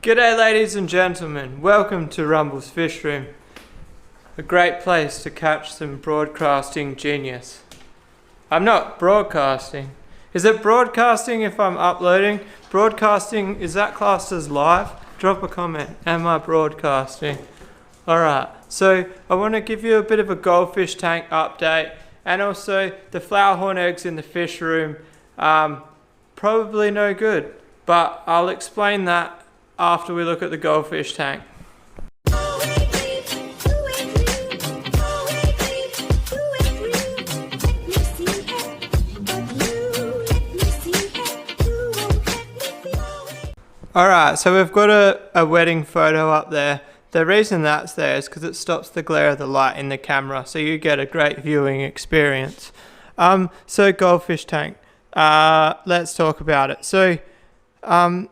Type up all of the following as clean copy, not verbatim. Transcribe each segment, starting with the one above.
G'day ladies and gentlemen, welcome to Rumble's Fish Room. A great place to catch some broadcasting genius. I'm not broadcasting. Is it broadcasting if I'm uploading? Broadcasting, is that classed as live? Drop a comment, am I broadcasting? Alright, so I want to give you a bit of a goldfish tank update and also the flower horn eggs in the fish room. Probably no good, but I'll explain that after we look at the goldfish tank. Alright, so we've got a wedding photo up there. The reason that's there is because it stops the glare of the light in the camera, so you get a great viewing experience. So goldfish tank, let's talk about it. So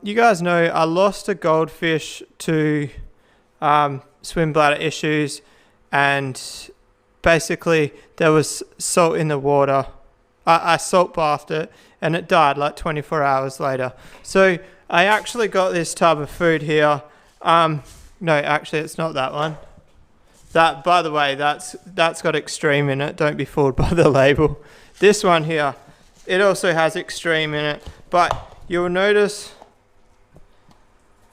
you guys know I lost a goldfish to swim bladder issues, and basically there was salt in the water. I salt bathed it and it died like 24 hours later. So I actually got this tub of food here. No, actually it's not that one. That, by the way, that's got extreme in it. Don't be fooled by the label. This one here, it also has extreme in it, but you'll notice,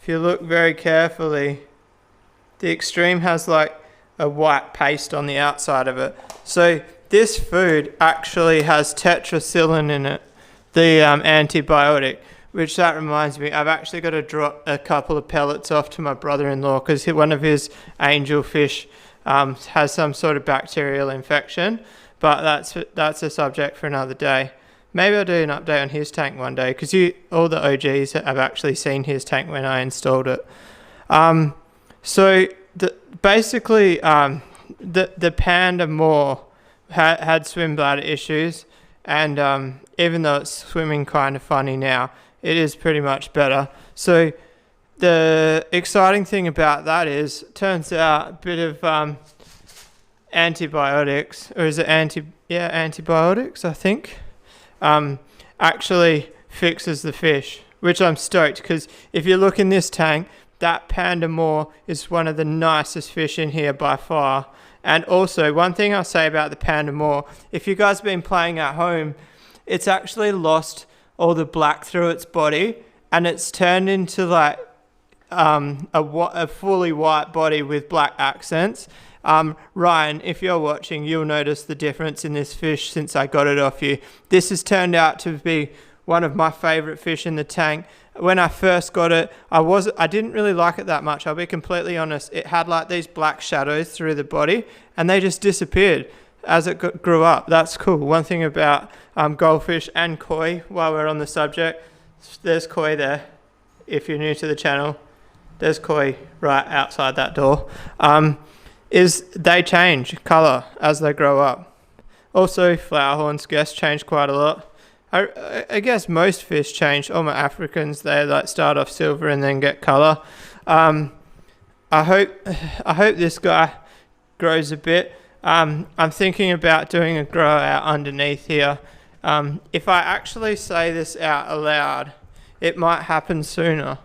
if you look very carefully, the extreme has like a white paste on the outside of it. So this food actually has tetracycline in it, the antibiotic, which that reminds me, I've actually got to drop a couple of pellets off to my brother-in-law because one of his angelfish has some sort of bacterial infection, but that's a subject for another day. Maybe I'll do an update on his tank one day, because all the OGs have actually seen his tank when I installed it. So basically, the panda moor had swim bladder issues, and even though it's swimming kind of funny now, it is pretty much better. So the exciting thing about that is, turns out a bit of antibiotics, or is it antibiotics, I think. Actually fixes the fish, which I'm stoked, because if you look in this tank, that panda moor is one of the nicest fish in here by far. And also, one thing I'll say about the panda moor, if you guys have been playing at home, it's actually lost all the black through its body, and it's turned into like a fully white body with black accents. Ryan, if you're watching, you'll notice the difference in this fish since I got it off you. This has turned out to be one of my favorite fish in the tank. When I first got it, I didn't really like it that much. I'll be completely honest. It had like these black shadows through the body, and they just disappeared as it grew up. That's cool. One thing about goldfish and koi, while we're on the subject, there's koi there. If you're new to the channel, there's koi right outside that door. Is they change colour as they grow up. Also, flower horns change quite a lot. I guess most fish change. All my Africans, they like start off silver and then get colour. I hope this guy grows a bit. I'm thinking about doing a grow out underneath here. If I actually say this out aloud, it might happen sooner.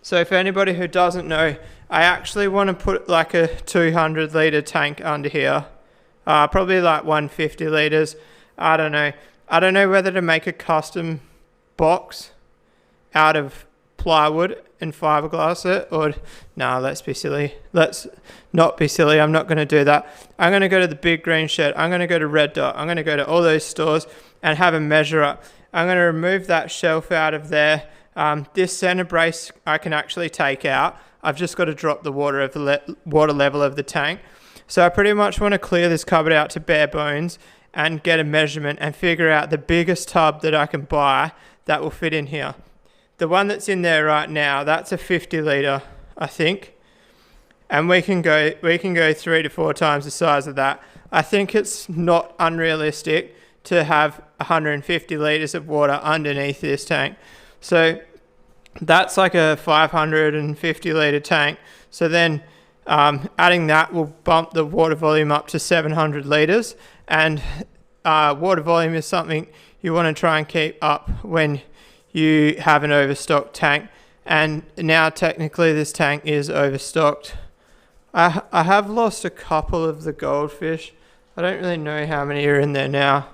So if anybody who doesn't know, I actually want to put like a 200 litre tank under here. Probably like 150 litres. I don't know. I don't know whether to make a custom box out of plywood and fiberglass it, or no, let's be silly. Let's not be silly. I'm not going to do that. I'm going to go to the Big Green Shed. I'm going to go to Red Dot. I'm going to go to all those stores and have a measure up. I'm going to remove that shelf out of there. This center brace I can actually take out. I've just got to drop the water level of the tank. So I pretty much want to clear this cupboard out to bare bones and get a measurement and figure out the biggest tub that I can buy that will fit in here. The one that's in there right now, that's a 50 litre, I think. And we can go 3 to 4 times the size of that. I think it's not unrealistic to have 150 litres of water underneath this tank. So that's like a 550 litre tank. So then adding that will bump the water volume up to 700 litres. And water volume is something you want to try and keep up when you have an overstocked tank. and now technically this tank is overstocked. I have lost a couple of the goldfish. I don't really know how many are in there now.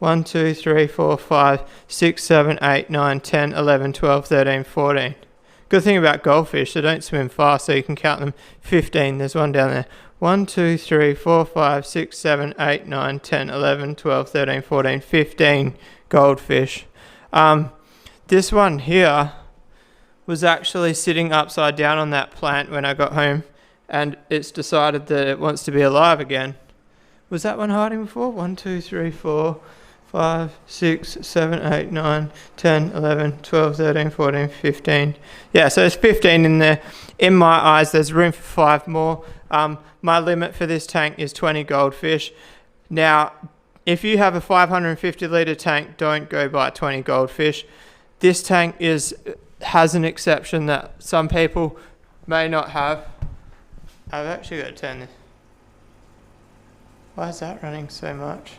1, 2, 3, 4, 5, 6, 7, 8, 9, 10, 11, 12, 13, 14. Good thing about goldfish, they don't swim fast, so you can count them. 15, there's one down there. 1, 2, 3, 4, 5, 6, 7, 8, 9, 10, 11, 12, 13, 14, 15 goldfish. This one here was actually sitting upside down on that plant when I got home, and it's decided that it wants to be alive again. Was that one hiding before? 1, 2, 3, 4, 5, 6, 7, 8, 9, 10, 11, 12, 13, 14, 15. Yeah, so there's 15 in there. In my eyes, there's room for 5 more. My limit for this tank is 20 goldfish. Now, if you have a 550 litre tank, don't go buy 20 goldfish. This tank has an exception that some people may not have. I've actually got to turn this. Why is that running so much?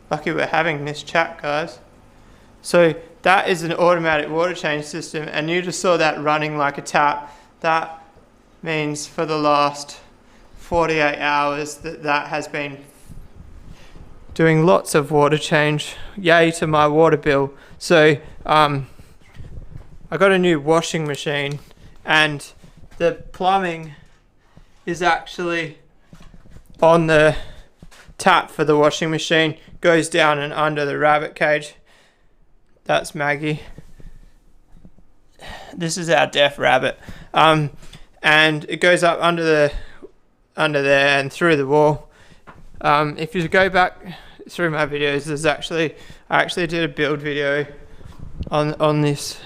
Lucky we're having this chat, guys. So that is an automatic water change system, and you just saw that running like a tap. That means for the last 48 hours that has been doing lots of water change. Yay to my water bill. So I got a new washing machine, and the plumbing is actually on the tap for the washing machine, goes down and under the rabbit cage. That's Maggie. This is our deaf rabbit. And it goes up under there and through the wall. If you go back through my videos, I actually did a build video on this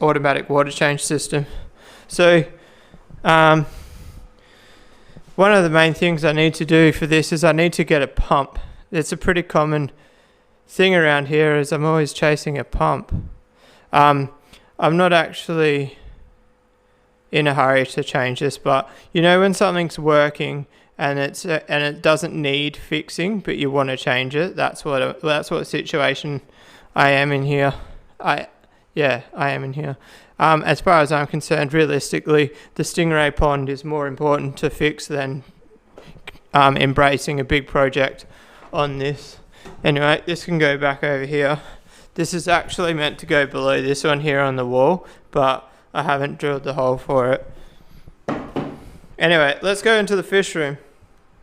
automatic water change system. So one of the main things I need to do for this is I need to get a pump. It's a pretty common thing around here, is I'm always chasing a pump. I'm not actually in a hurry to change this, but you know when something's working and it doesn't need fixing, but you want to change it. That's what situation I am in here. I am in here. As far as I'm concerned, realistically, the stingray pond is more important to fix than embracing a big project on this. Anyway, this can go back over here. This is actually meant to go below this one here on the wall, but I haven't drilled the hole for it. Anyway, let's go into the fish room.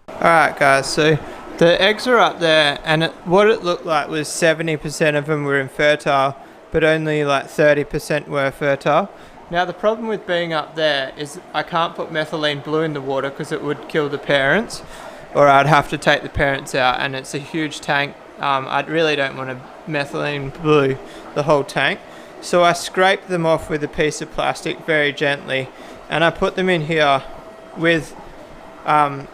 Alright guys, so the eggs are up there, and what it looked like was 70% of them were infertile, but only like 30% were fertile. Now the problem with being up there is I can't put methylene blue in the water because it would kill the parents, or I'd have to take the parents out, and it's a huge tank. I really don't want to methylene blue the whole tank. So I scraped them off with a piece of plastic very gently, and I put them in here with methylene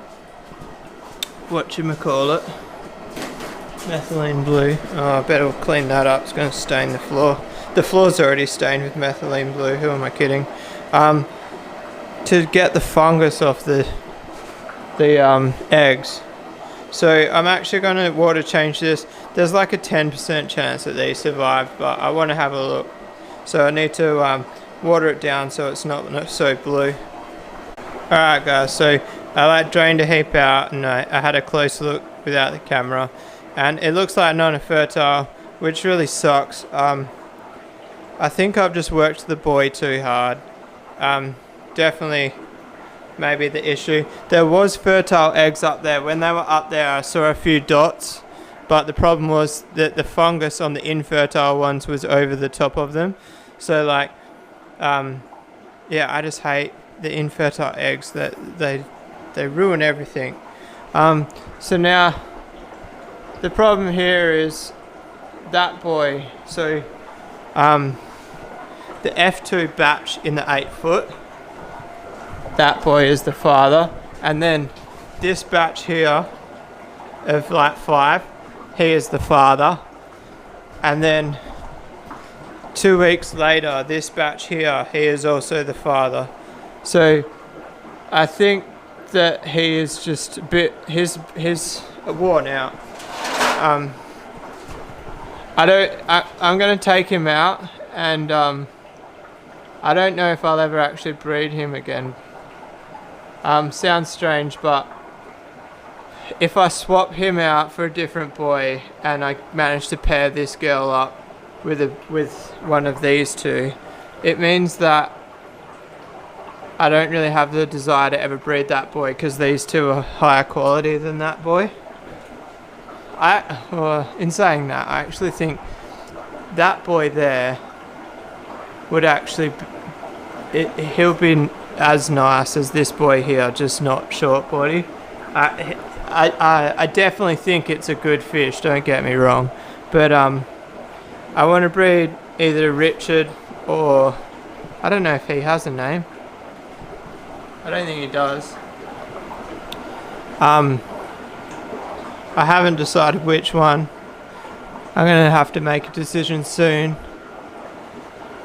blue. Oh, I better clean that up. It's going to stain the floor. The floor's already stained with methylene blue. Who am I kidding? To get the fungus off the eggs. So I'm actually going to water change this. There's like a 10% chance that they survive, but I want to have a look. So I need to water it down so it's not so blue. Alright guys, so I drained a heap out, and I had a close look without the camera, and it looks like none are fertile, which really sucks. I think I've just worked the buoy too hard. Definitely maybe the issue. There was fertile eggs up there. When they were up there, I saw a few dots, but the problem was that the fungus on the infertile ones was over the top of them. So like, yeah, I just hate the infertile eggs, that they ruin everything. So now the problem here is that boy. So the F2 batch in the 8 foot, that boy is the father, and then this batch here of like 5, he is the father, and then 2 weeks later this batch here, he is also the father. So I think that he is just a bit, he's worn out. I'm gonna take him out, and I don't know if I'll ever actually breed him again. Sounds strange, but if I swap him out for a different boy and I manage to pair this girl up with one of these two, it means that I don't really have the desire to ever breed that boy because these two are higher quality than that boy. In saying that, I actually think that boy there would actually he'll be as nice as this boy here, just not short body. I definitely think it's a good fish, don't get me wrong, but I want to breed either Richard or I don't know if he has a name. I don't think he does. I haven't decided which one. I'm gonna have to make a decision soon.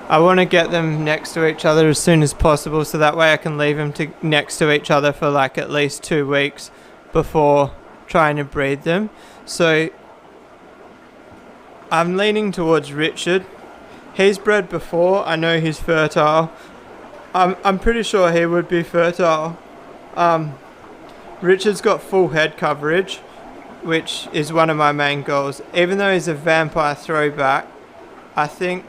I want to get them next to each other as soon as possible, so that way I can leave them next to each other for like at least 2 weeks before trying to breed them. So I'm leaning towards Richard. He's bred before. I know he's fertile. I'm pretty sure he would be fertile. Richard's got full head coverage, which is one of my main goals. Even though he's a vampire throwback, I think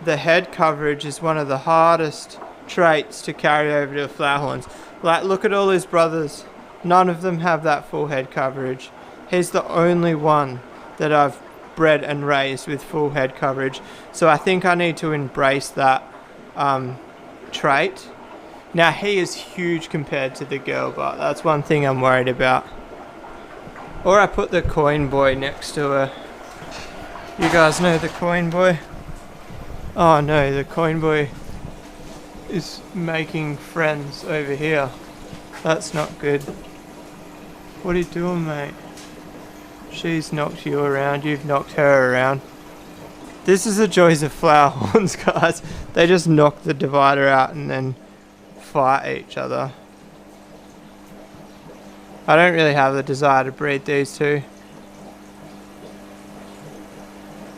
the head coverage is one of the hardest traits to carry over to flowerhorns. Like, look at all his brothers. None of them have that full head coverage. He's the only one that I've bred and raised with full head coverage. So I think I need to embrace that trait. Now, he is huge compared to the girl, but that's one thing I'm worried about. Or I put the coin boy next to her. You guys know the coin boy? Oh no, the coin boy is making friends over here. That's not good. What are you doing, mate? She's knocked you around, you've knocked her around. This is the joys of flowerhorns, guys. They just knock the divider out and then fight each other. I don't really have the desire to breed these two.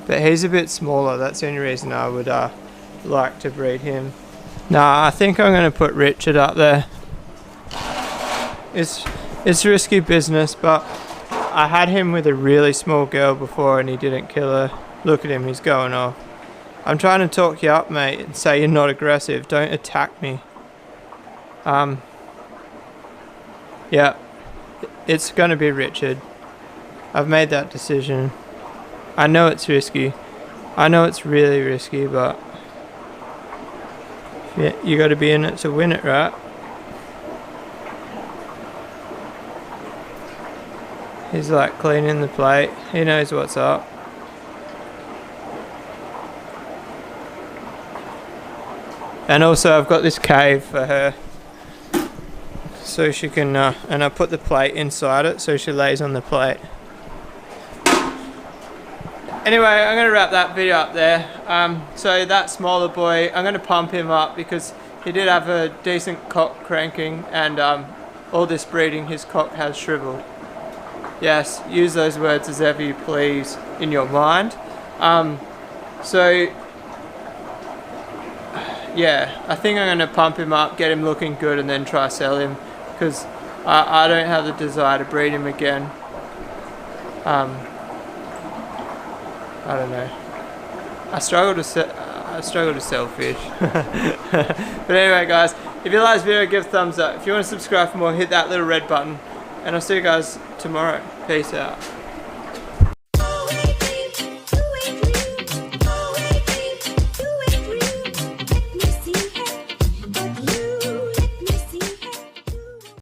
But he's a bit smaller, that's the only reason I would like to breed him. Nah, I think I'm going to put Richard up there. It's risky business, but I had him with a really small girl before and he didn't kill her. Look at him, he's going off. I'm trying to talk you up, mate, and say you're not aggressive. Don't attack me. Yeah, it's going to be Richard. I've made that decision. I know it's risky. I know it's really risky, but yeah, you got to be in it to win it, right? He's like cleaning the plate. He knows what's up. And also I've got this cave for her, so she can, and I put the plate inside it so she lays on the plate. Anyway, I'm going to wrap that video up there. So that smaller boy, I'm going to pump him up because he did have a decent cock cranking, and all this breeding his cock has shriveled. Yes, use those words as ever you please in your mind. So yeah, I think I'm going to pump him up, get him looking good, and then try sell him because I don't have the desire to breed him again. I don't know. I struggle to sell fish. But anyway, guys, if you like this video, give a thumbs up. If you want to subscribe for more, hit that little red button. And I'll see you guys tomorrow. Peace out.